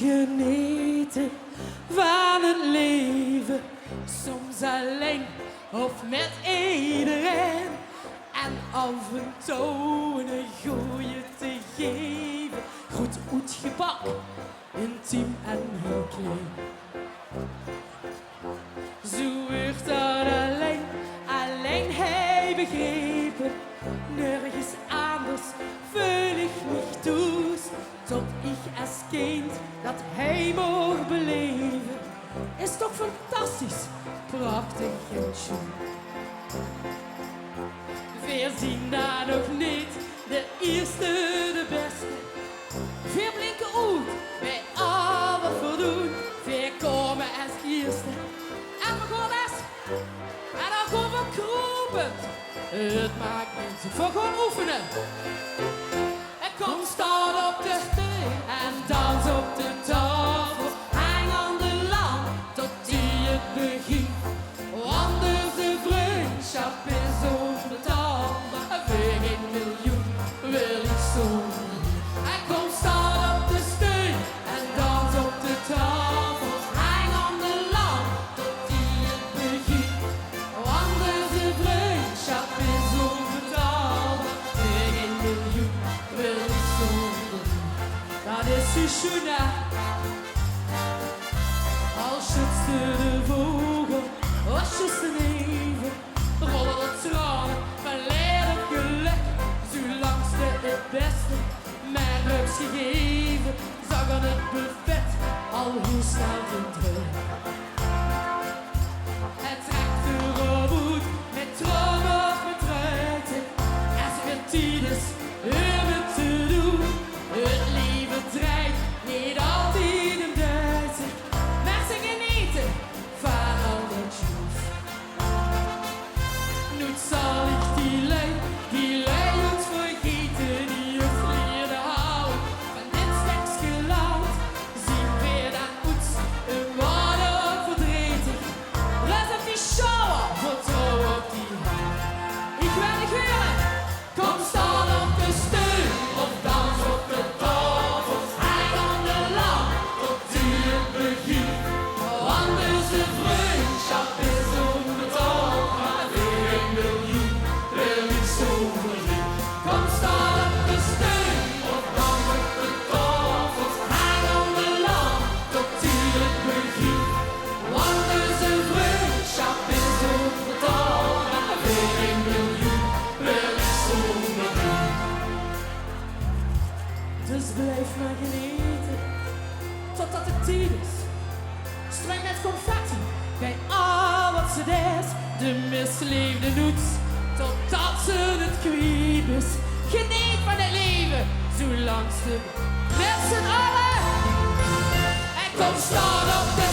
genieten van het leven. Soms alleen of met iedereen. En af en toe een goeie te geven. Goed uitgepakt, intiem en heel klein. Zo wordt dat alleen hij begrepen. Nergens anders voel ik mich thuis. Tot ik als kind dat hij mocht beleven. Is toch fantastisch, prachtig en schoon. We zien daar nog niet de eerste, de beste. Veel blinken uit bij al wat we doen. We komen als eerste en we gaan les. En dan gaan we kropen. Het maakt niet, we gaan oefenen. En kom staan op de steen en dans op de tafel. Hang aan de lamp tot die het begint. Anders de vriendschap is onbetaalbaar. Weer 1 miljoen wil ik zonder. En kom staan op de steen en dans op de tafel. Hang aan de lamp tot die het begint. Anders de vriendschap is onbetaalbaar. Weer 1 miljoen wil ik zonder. Dat is Sushuna. Als schützte de vogel, als je sneven, rollen de tranen van leren geluk. Zolang ze het beste mij hebt gegeven, zag aan het buffet al hoe snel ten terug. Het trekt erop uit met trom of met ruiten. En ze vindt tijdens het te doen. Het leven draait niet altijd een Duitser. Maar ze genieten van al dat juice. Nu zal ik die lui uit vergeten. Die het leerde houden van dit stukje land. Zien weer dat oets een water verdrietig. Rest op die shower, vertrouw op die hand. Ik ben de geuren, kom staan op de steun. Of dans op de tafel, hang aan de lamp tot die het begint. Anders de vriendschap is onbetaalbaar. Weer 1 miljoen wil ik zonder je. Kom staan op de steun of dans op de tafel. Hang aan de lamp tot die het begint. Anders de vriendschap is onbetaalbaar. Weer 1 miljoen wil ik zonder je. Dus blijf maar genieten totdat het tijd is. Streng met confetti bij al wat ze deed. De misleefde noets totdat ze het kwijt is. Geniet van het leven zolang ze met z'n allen. En kom staan op de